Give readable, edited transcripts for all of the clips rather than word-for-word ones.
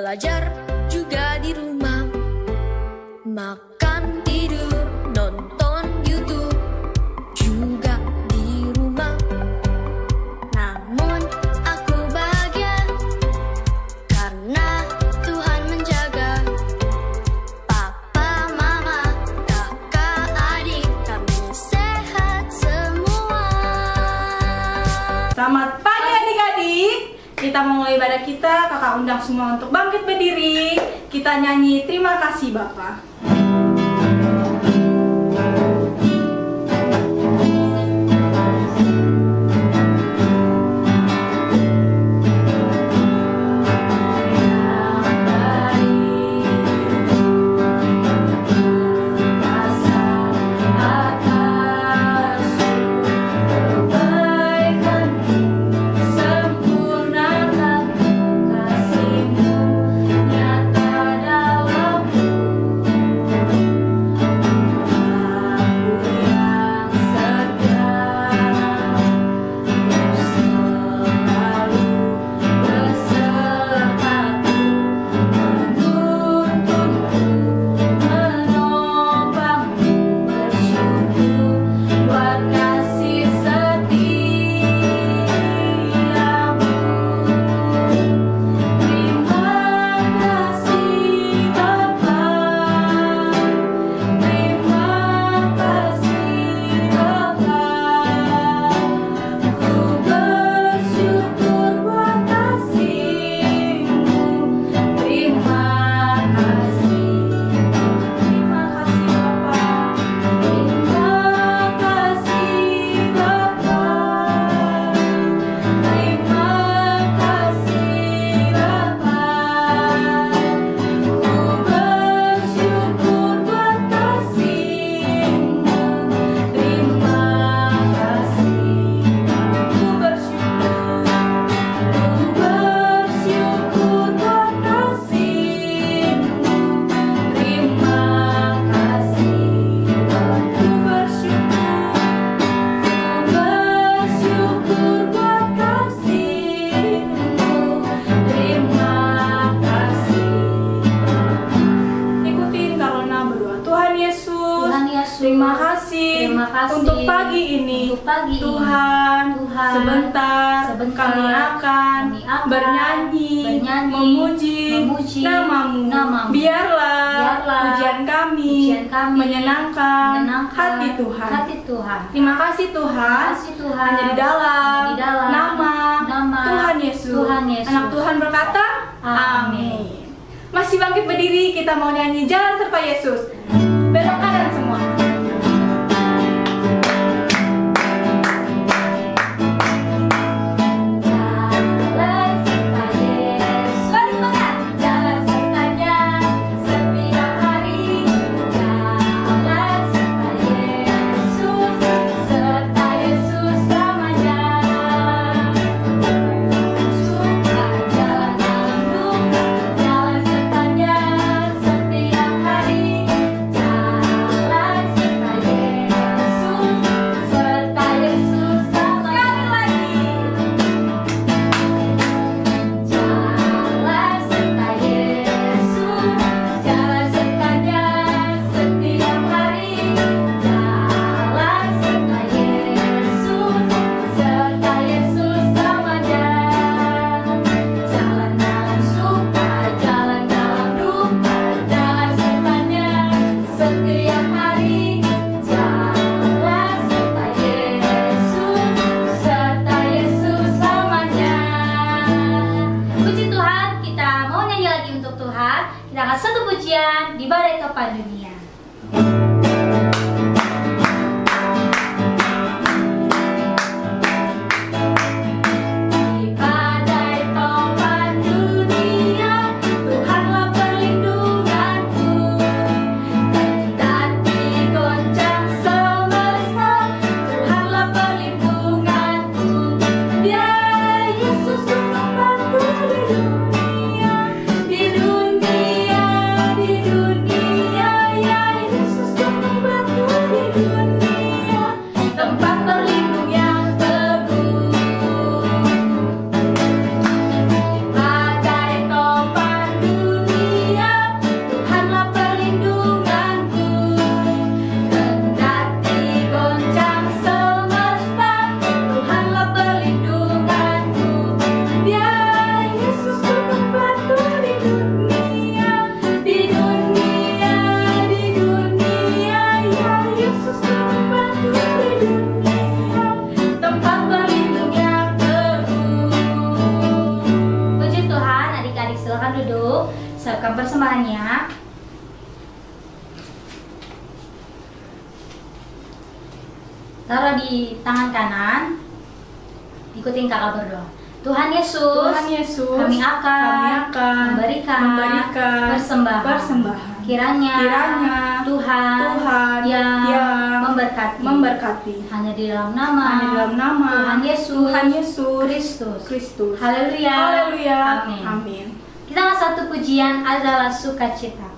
belajar juga di rumah. Makan, tidur, nonton YouTube juga di rumah. Namun aku bahagia karena Tuhan menjaga. Papa, mama, kakak, adik, kami sehat semua. Selamat pagi adik-adik. Kita mau mulai ibadah kita. Kakak undang semua untuk bangkit berdiri. Kita nyanyi terima kasih Bapa. Terima kasih untuk pagi ini. Tuhan, sebentar kami akan bernyanyi, memuji namamu. Biarlah pujian kami menyenangkan hati Tuhan. Terima kasih Tuhan. Hanya di dalam nama Tuhan Yesus. Anak Tuhan berkata, amin. Masih bangkit berdiri, kita mau nyanyi Jalan Serta Yesus. Belok kanan semua. Kita akan satu pujian di Balai Topan Dunia. Di dunia siapkan persembahannya. Taruh di tangan kanan. Ikutin kakak berdoa. Tuhan Yesus, kami akan memberikan persembahan. Kiranya Tuhan yang memberkati. Hanya di dalam nama Tuhan Yesus Kristus. Haleluya. Amin. Kita angkat satu pujian, adalah sukacitaku.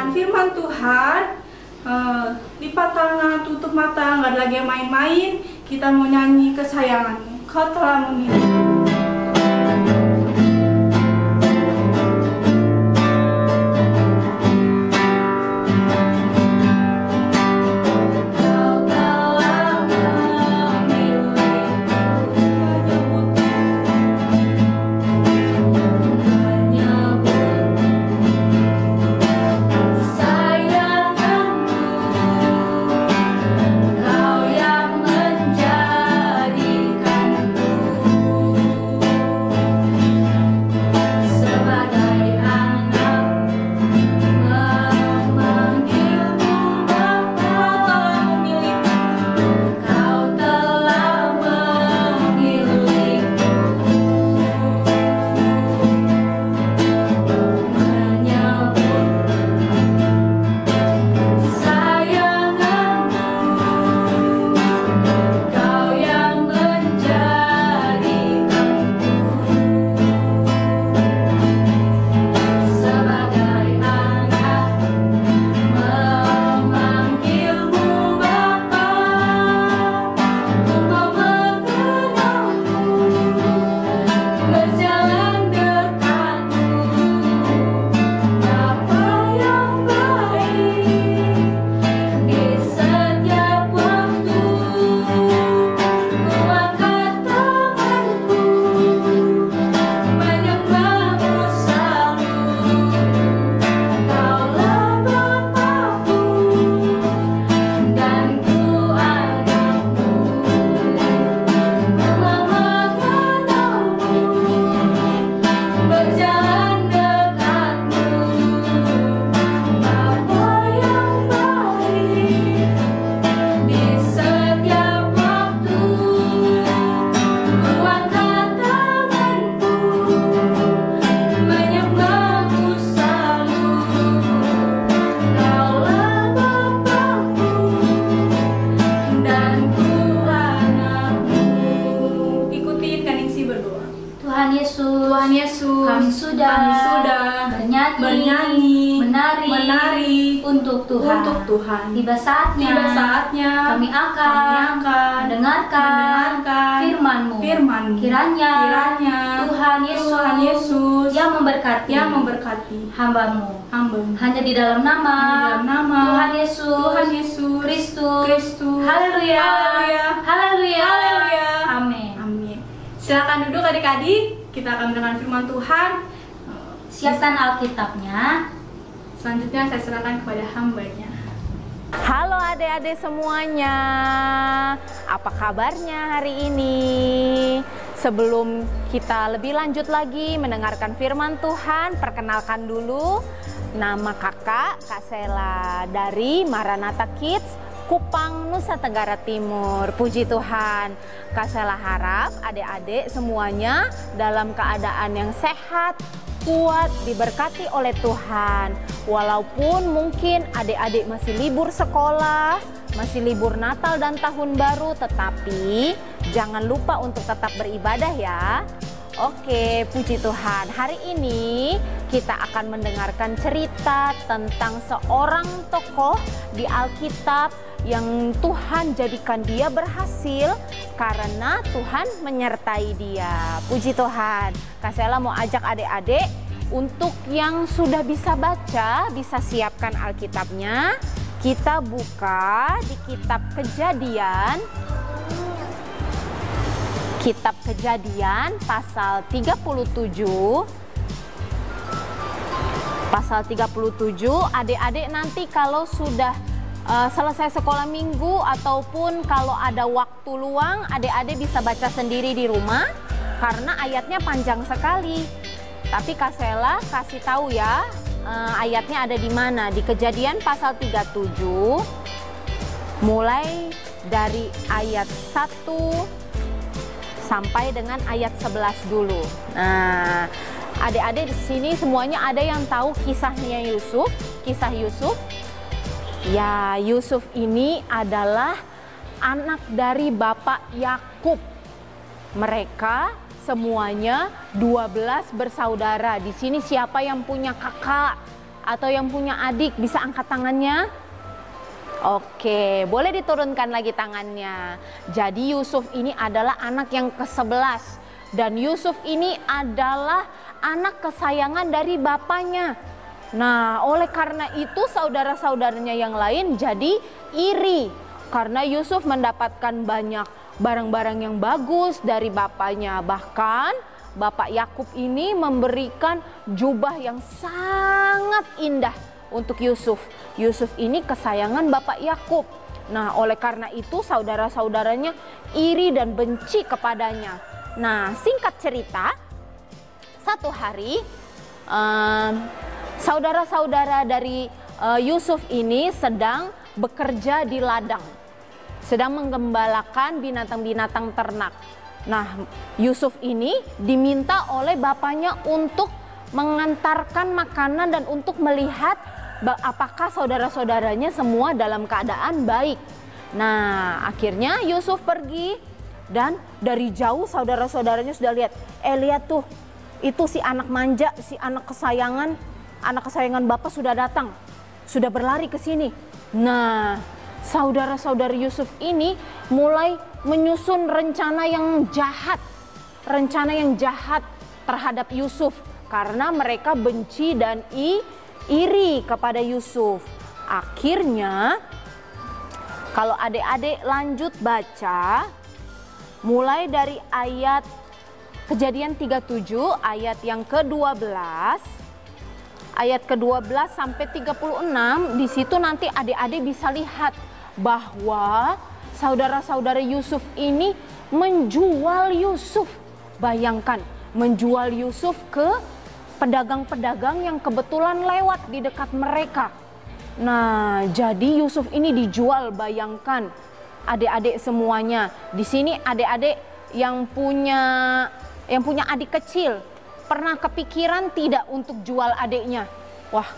Firman Tuhan, lipat tangan, tutup mata, nggak ada lagi yang main-main. Kita mau nyanyi kesayanganmu, Kau telah memilih. Kami sudah bernyanyi, menari untuk Tuhan. Tiba saatnya kami akan mendengarkan firman-Mu. Kiranya Tuhan Yesus yang memberkati hamba-Mu. Hanya di dalam nama Tuhan Yesus Kristus. Haleluya. Amin. Silakan duduk adik-adik. Kita akan mendengar firman Tuhan. Siapkan Alkitabnya. Selanjutnya saya serahkan kepada hambanya. Halo adik-adik semuanya, apa kabarnya hari ini? Sebelum kita lebih lanjut lagi mendengarkan firman Tuhan, perkenalkan dulu, Nama kakak Kak Sela dari Maranatha Kids, Kupang, Nusa Tenggara Timur. Puji Tuhan, Kak Sela harap adik-adik semuanya dalam keadaan yang sehat, kuat, diberkati oleh Tuhan. Walaupun mungkin adik-adik masih libur sekolah, masih libur Natal dan Tahun Baru, tetapi jangan lupa untuk tetap beribadah ya. Oke, puji Tuhan. Hari ini kita akan mendengarkan cerita tentang seorang tokoh di Alkitab yang Tuhan jadikan dia berhasil karena Tuhan menyertai dia. Puji Tuhan. Kak Sela mau ajak adik-adik untuk yang sudah bisa baca, bisa siapkan Alkitabnya. Kita buka di kitab Kejadian. Kitab Kejadian pasal 37. Pasal 37, adik-adik nanti kalau sudah selesai sekolah minggu ataupun kalau ada waktu luang, adik-adik bisa baca sendiri di rumah karena ayatnya panjang sekali. Tapi Kak Sela kasih tahu ya, ayatnya ada di mana. Di Kejadian pasal 37 mulai dari ayat 1 sampai dengan ayat 11 dulu. Nah, adik-adik di sini semuanya ada yang tahu kisahnya Yusuf, kisah Yusuf. Ya, Yusuf ini adalah anak dari Bapak Yakub. Mereka semuanya 12 bersaudara. Di sini siapa yang punya kakak atau yang punya adik bisa angkat tangannya? Oke, boleh diturunkan lagi tangannya. Jadi Yusuf ini adalah anak yang ke-11 dan Yusuf ini adalah anak kesayangan dari bapaknya. Nah, oleh karena itu saudara-saudaranya yang lain jadi iri karena Yusuf mendapatkan banyak barang-barang yang bagus dari bapaknya. Bahkan Bapak Yakub ini memberikan jubah yang sangat indah untuk Yusuf. Yusuf ini kesayangan Bapak Yakub. Nah, oleh karena itu saudara-saudaranya iri dan benci kepadanya. Nah, singkat cerita, satu hari saudara-saudara dari Yusuf ini sedang bekerja di ladang, sedang menggembalakan binatang-binatang ternak. Nah, Yusuf ini diminta oleh bapaknya untuk mengantarkan makanan dan untuk melihat apakah saudara-saudaranya semua dalam keadaan baik. Nah, akhirnya Yusuf pergi dan dari jauh saudara-saudaranya sudah lihat. Lihat tuh, itu si anak manja, si anak kesayangan Bapak sudah datang, sudah berlari ke sini. Nah, saudara-saudari Yusuf ini mulai menyusun rencana yang jahat terhadap Yusuf karena mereka benci dan iri kepada Yusuf. Akhirnya kalau adik-adik lanjut baca mulai dari ayat Kejadian 37 ayat yang ke-12, ayat ke-12 sampai 36, di situ nanti adik-adik bisa lihat bahwa saudara-saudara Yusuf ini menjual Yusuf. Bayangkan, menjual Yusuf ke pedagang-pedagang yang kebetulan lewat di dekat mereka. Nah, jadi Yusuf ini dijual, bayangkan adik-adik semuanya. Di sini adik-adik yang punya adik kecil, pernah kepikiran tidak untuk jual adiknya? Wah,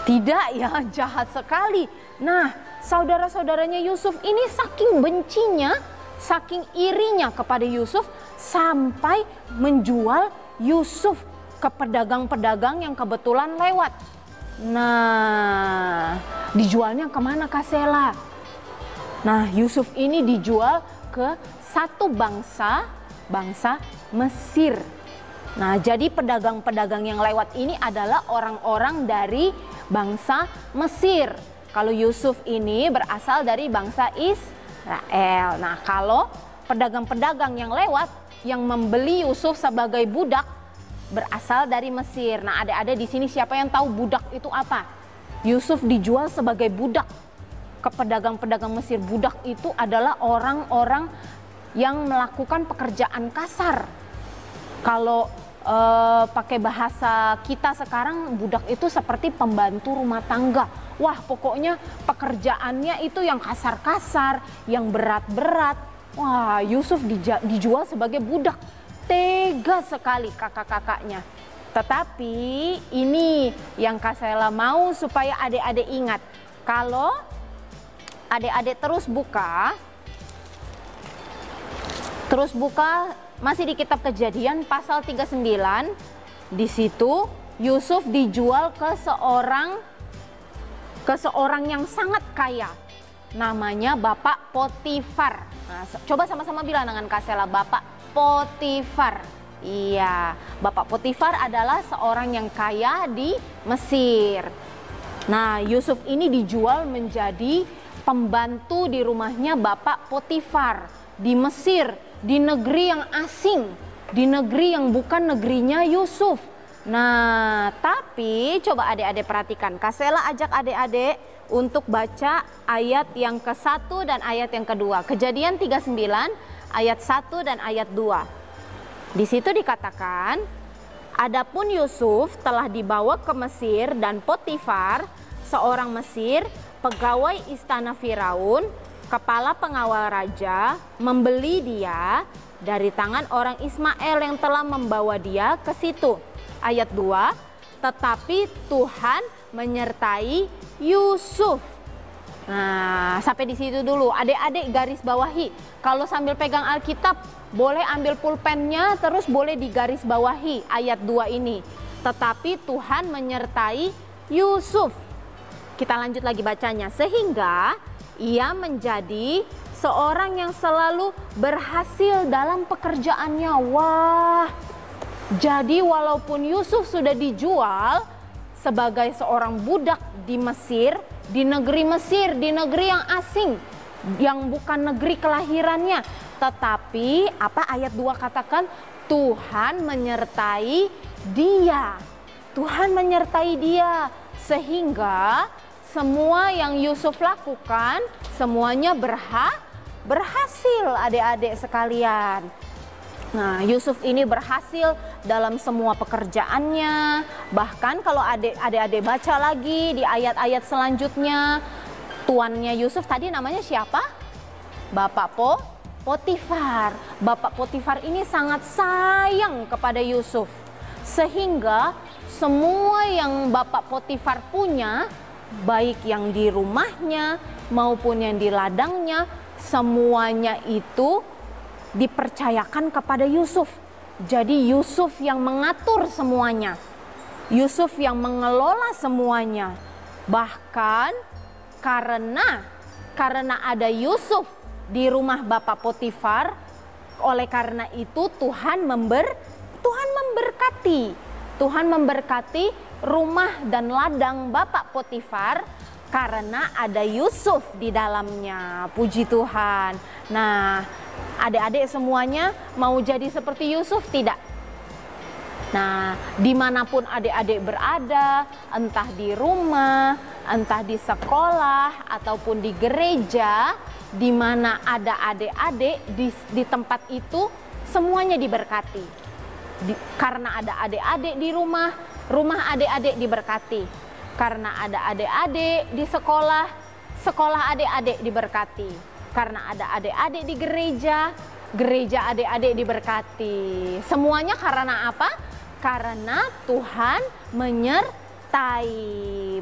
tidak ya, jahat sekali. Nah, saudara-saudaranya Yusuf ini saking bencinya, saking irinya kepada Yusuf sampai menjual Yusuf ke pedagang-pedagang yang kebetulan lewat. Nah, dijualnya kemana Kak Sela? Nah, Yusuf ini dijual ke satu bangsa Mesir. Nah, jadi pedagang-pedagang yang lewat ini adalah orang-orang dari bangsa Mesir. Kalau Yusuf ini berasal dari bangsa Israel. Nah, kalau pedagang-pedagang yang lewat yang membeli Yusuf sebagai budak berasal dari Mesir. Nah, adik-adik di sini siapa yang tahu budak itu apa? Yusuf dijual sebagai budak ke pedagang-pedagang Mesir. Budak itu adalah orang-orang yang melakukan pekerjaan kasar. Kalau pakai bahasa kita sekarang, budak itu seperti pembantu rumah tangga. Wah, pokoknya pekerjaannya itu yang kasar-kasar, yang berat-berat. Wah, Yusuf dijual sebagai budak. Tega sekali kakak-kakaknya. Tetapi ini yang Kak Sela mau supaya adik-adik ingat. Kalau adik-adik terus buka masih di kitab Kejadian pasal 39, di situ Yusuf dijual ke seorang yang sangat kaya, namanya Bapak Potifar. Nah, coba sama-sama bilang dengan Kak Sela, Bapak Potifar. Iya, Bapak Potifar adalah seorang yang kaya di Mesir. Nah, Yusuf ini dijual menjadi pembantu di rumahnya Bapak Potifar di Mesir, di negeri yang asing, di negeri yang bukan negerinya Yusuf. Nah, tapi coba adik-adik perhatikan. Kak Sela ajak adik-adik untuk baca ayat yang ke-1 dan ayat yang kedua. Kejadian 39 ayat 1 dan ayat 2. Di situ dikatakan, adapun Yusuf telah dibawa ke Mesir dan Potifar, seorang Mesir, pegawai istana Firaun, kepala pengawal raja, membeli dia dari tangan orang Ismail yang telah membawa dia ke situ. Ayat 2, tetapi Tuhan menyertai Yusuf. Nah, sampai di situ dulu. Adik-adik garis bawahi. Kalau sambil pegang Alkitab, boleh ambil pulpennya, terus boleh digaris bawahi ayat 2 ini. Tetapi Tuhan menyertai Yusuf. Kita lanjut lagi bacanya. Sehingga ia menjadi seorang yang selalu berhasil dalam pekerjaannya. Wah, jadi walaupun Yusuf sudah dijual sebagai seorang budak di Mesir, di negeri Mesir, di negeri yang asing, yang bukan negeri kelahirannya, tetapi apa ayat 2 katakan? Tuhan menyertai dia. Tuhan menyertai dia sehingga semua yang Yusuf lakukan semuanya berhasil adik-adik sekalian. Nah, Yusuf ini berhasil dalam semua pekerjaannya. Bahkan kalau adik-adik baca lagi di ayat-ayat selanjutnya, tuannya Yusuf tadi namanya siapa? Bapak Potifar. Bapak Potifar ini sangat sayang kepada Yusuf. Sehingga semua yang Bapak Potifar punya, baik yang di rumahnya maupun yang di ladangnya, semuanya itu dipercayakan kepada Yusuf. Jadi Yusuf yang mengatur semuanya, Yusuf yang mengelola semuanya. Bahkan karena ada Yusuf di rumah Bapak Potifar, oleh karena itu Tuhan memberkati rumah dan ladang Bapak Potifar karena ada Yusuf di dalamnya. Puji Tuhan. Nah, adik-adik semuanya mau jadi seperti Yusuf tidak? Nah, dimanapun adik-adik berada, entah di rumah, entah di sekolah, ataupun di gereja, di mana ada adik-adik di tempat itu, semuanya diberkati. Karena ada adik-adik di rumah adik-adik diberkati. Karena ada adik-adik di sekolah adik-adik diberkati. Karena ada adik-adik di gereja adik-adik diberkati. Semuanya karena apa? Karena Tuhan menyertai.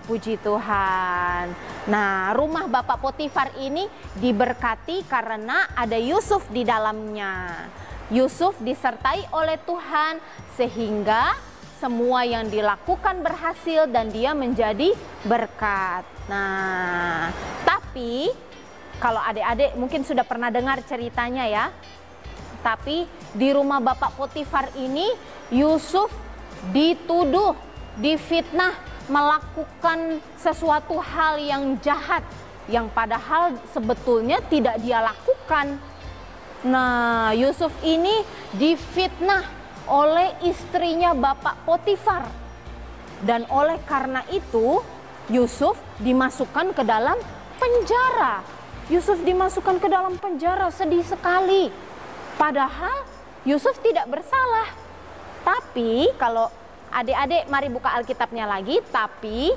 Puji Tuhan. Nah, rumah Bapak Potifar ini diberkati karena ada Yusuf di dalamnya. Yusuf disertai oleh Tuhan sehingga semua yang dilakukan berhasil dan dia menjadi berkat. Nah, tapi kalau adik-adik mungkin sudah pernah dengar ceritanya ya. Tapi di rumah Bapak Potifar ini Yusuf dituduh, difitnah melakukan sesuatu hal yang jahat yang padahal sebetulnya tidak dia lakukan. Nah, Yusuf ini difitnah oleh istrinya Bapak Potifar. Dan oleh karena itu, Yusuf dimasukkan ke dalam penjara. Yusuf dimasukkan ke dalam penjara, sedih sekali. Padahal Yusuf tidak bersalah. Tapi kalau adik-adik mari buka Alkitabnya lagi, tapi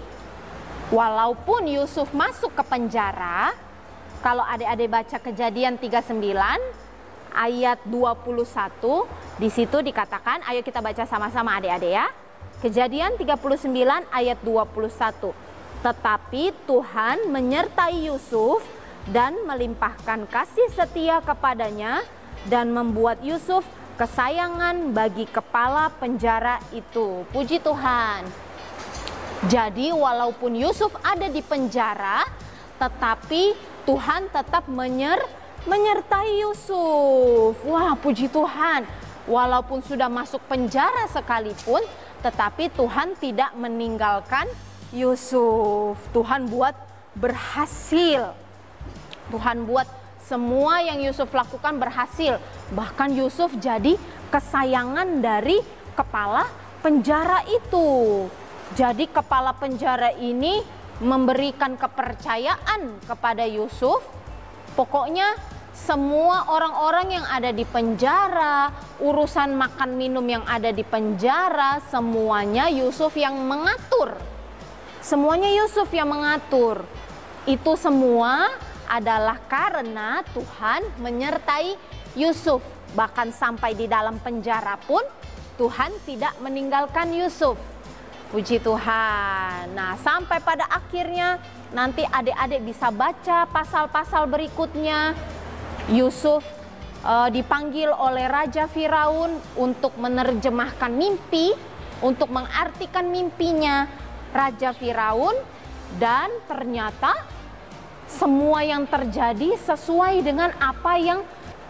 walaupun Yusuf masuk ke penjara, kalau adik-adik baca Kejadian 39 ayat 21, di situ dikatakan, ayo kita baca sama-sama adik-adik ya. Kejadian 39 ayat 21. Tetapi Tuhan menyertai Yusuf dan melimpahkan kasih setia kepadanya dan membuat Yusuf kesayangan bagi kepala penjara itu. Puji Tuhan. Jadi walaupun Yusuf ada di penjara, tetapi Tuhan tetap menyertai Yusuf. Wah, puji Tuhan. Walaupun sudah masuk penjara sekalipun, tetapi Tuhan tidak meninggalkan Yusuf. Tuhan buat berhasil. Tuhan buat semua yang Yusuf lakukan berhasil. Bahkan Yusuf jadi kesayangan dari kepala penjara itu. Jadi kepala penjara ini memberikan kepercayaan kepada Yusuf. Pokoknya semua orang-orang yang ada di penjara, urusan makan minum yang ada di penjara, semuanya Yusuf yang mengatur. Semuanya Yusuf yang mengatur. Itu semua adalah karena Tuhan menyertai Yusuf. Bahkan sampai di dalam penjara pun Tuhan tidak meninggalkan Yusuf. Puji Tuhan. Nah, sampai pada akhirnya nanti adik-adik bisa baca pasal-pasal berikutnya. Yusuf dipanggil oleh Raja Firaun untuk menerjemahkan mimpi, untuk mengartikan mimpinya Raja Firaun, dan ternyata semua yang terjadi sesuai dengan apa yang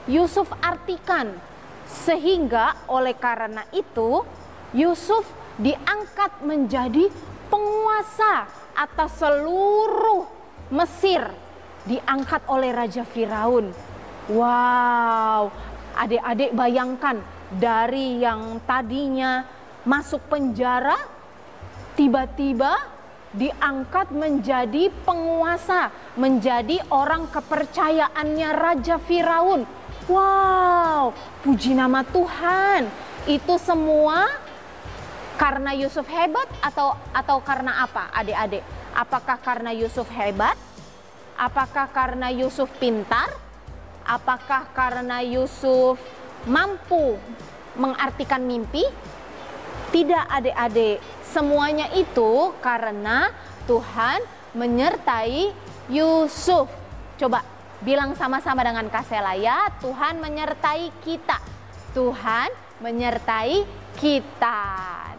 Yusuf artikan. Sehingga oleh karena itu Yusuf diangkat menjadi penguasa atas seluruh Mesir. Diangkat oleh Raja Firaun. Wow, adik-adik bayangkan, dari yang tadinya masuk penjara, tiba-tiba diangkat menjadi penguasa, menjadi orang kepercayaannya Raja Firaun. Wow, puji nama Tuhan. Itu semua karena Yusuf hebat atau karena apa adik-adik? Apakah karena Yusuf hebat? Apakah karena Yusuf pintar? Apakah karena Yusuf mampu mengartikan mimpi? Tidak adik-adik, semuanya itu karena Tuhan menyertai Yusuf. Coba bilang sama-sama dengan Kak Sela ya, Tuhan menyertai kita. Tuhan menyertai kita.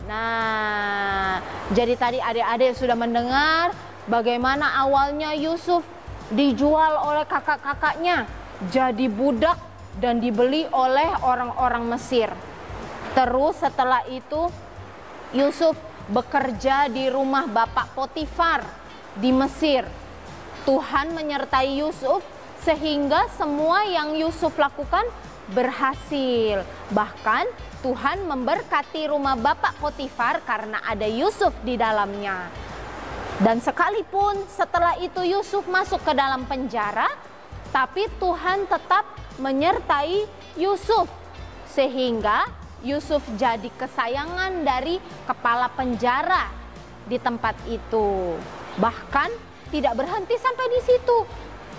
Nah, jadi tadi adik-adik sudah mendengar bagaimana awalnya Yusuf dijual oleh kakak-kakaknya, jadi budak dan dibeli oleh orang-orang Mesir. Terus setelah itu Yusuf bekerja di rumah Bapak Potifar di Mesir. Tuhan menyertai Yusuf sehingga semua yang Yusuf lakukan berhasil. Bahkan Tuhan memberkati rumah Bapak Potifar karena ada Yusuf di dalamnya. Dan sekalipun setelah itu Yusuf masuk ke dalam penjara, tapi Tuhan tetap menyertai Yusuf sehingga Yusuf jadi kesayangan dari kepala penjara di tempat itu. Bahkan tidak berhenti sampai di situ.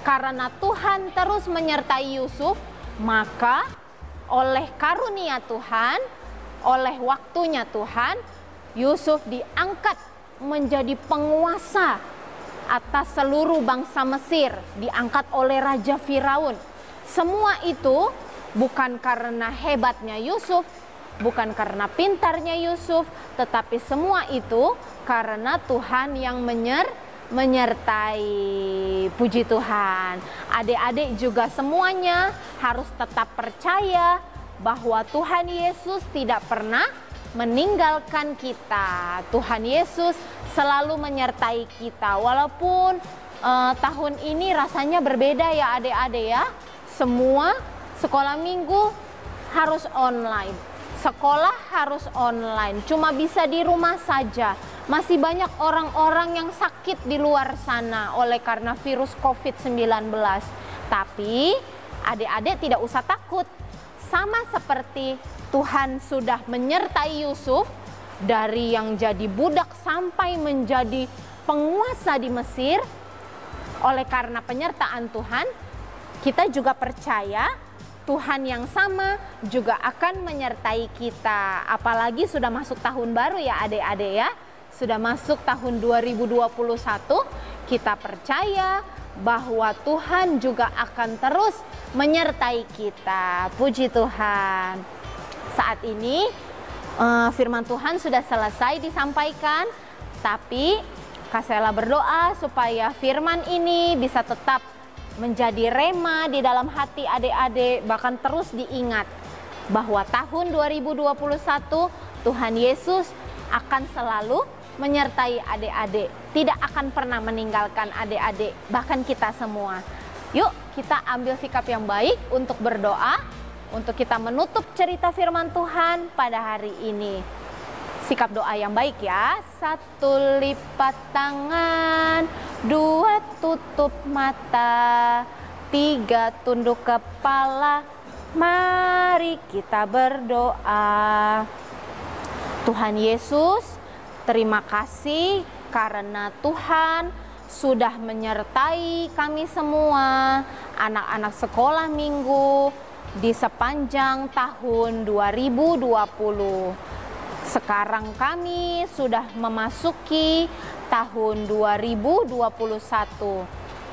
Karena Tuhan terus menyertai Yusuf, maka oleh karunia Tuhan, oleh waktunya Tuhan, Yusuf diangkat menjadi penguasa atas seluruh bangsa Mesir, diangkat oleh Raja Firaun. Semua itu bukan karena hebatnya Yusuf, bukan karena pintarnya Yusuf, tetapi semua itu karena Tuhan yang menyertai. Puji Tuhan. Adik-adik juga semuanya harus tetap percaya bahwa Tuhan Yesus tidak pernah meninggalkan kita. Tuhan Yesus selalu menyertai kita. Walaupun tahun ini rasanya berbeda ya adik-adik ya. Semua sekolah minggu harus online. Sekolah harus online, cuma bisa di rumah saja. Masih banyak orang-orang yang sakit di luar sana oleh karena virus COVID-19. Tapi adik-adik tidak usah takut. sama seperti Tuhan sudah menyertai Yusuf dari yang jadi budak sampai menjadi penguasa di Mesir. Oleh karena penyertaan Tuhan, kita juga percaya Tuhan yang sama juga akan menyertai kita. Apalagi sudah masuk tahun baru ya adik-adik ya. Sudah masuk tahun 2021, kita percaya bahwa Tuhan juga akan terus menyertai kita. Puji Tuhan. Saat ini firman Tuhan sudah selesai disampaikan, tapi Kak Sela berdoa supaya firman ini bisa tetap menjadi rema di dalam hati adik-adik, bahkan terus diingat bahwa tahun 2021 Tuhan Yesus akan selalu menyertai adik-adik, tidak akan pernah meninggalkan adik-adik, bahkan kita semua. Yuk kita ambil sikap yang baik untuk berdoa, untuk kita menutup cerita firman Tuhan pada hari ini. Sikap doa yang baik ya. 1 lipat tangan, 2 tutup mata, 3 tunduk kepala. Mari kita berdoa. Tuhan Yesus, terima kasih karena Tuhan sudah menyertai kami semua, anak-anak sekolah minggu di sepanjang tahun 2020. Sekarang kami sudah memasuki tahun 2021.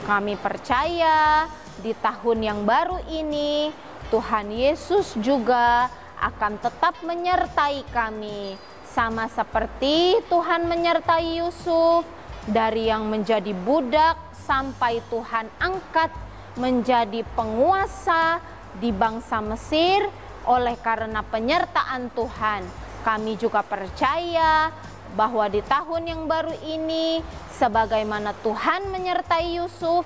Kami percaya di tahun yang baru ini Tuhan Yesus juga akan tetap menyertai kami. Sama seperti Tuhan menyertai Yusuf dari yang menjadi budak sampai Tuhan angkat menjadi penguasa di bangsa Mesir oleh karena penyertaan Tuhan. Kami juga percaya bahwa di tahun yang baru ini, sebagaimana Tuhan menyertai Yusuf,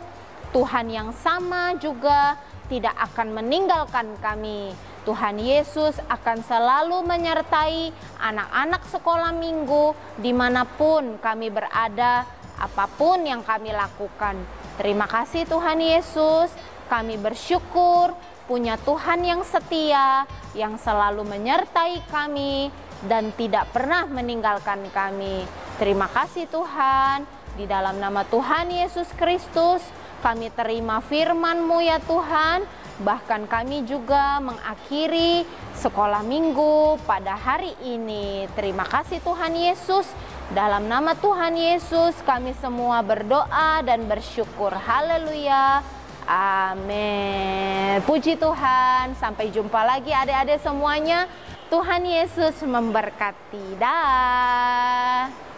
Tuhan yang sama juga tidak akan meninggalkan kami. Tuhan Yesus akan selalu menyertai anak-anak sekolah minggu dimanapun kami berada, apapun yang kami lakukan. Terima kasih Tuhan Yesus, kami bersyukur punya Tuhan yang setia, yang selalu menyertai kami dan tidak pernah meninggalkan kami. Terima kasih Tuhan, di dalam nama Tuhan Yesus Kristus kami terima firman-Mu ya Tuhan. Bahkan kami juga mengakhiri sekolah minggu pada hari ini. Terima kasih Tuhan Yesus. Dalam nama Tuhan Yesus kami semua berdoa dan bersyukur. Haleluya. Amin. Puji Tuhan. Sampai jumpa lagi adik-adik semuanya. Tuhan Yesus memberkati. Dah.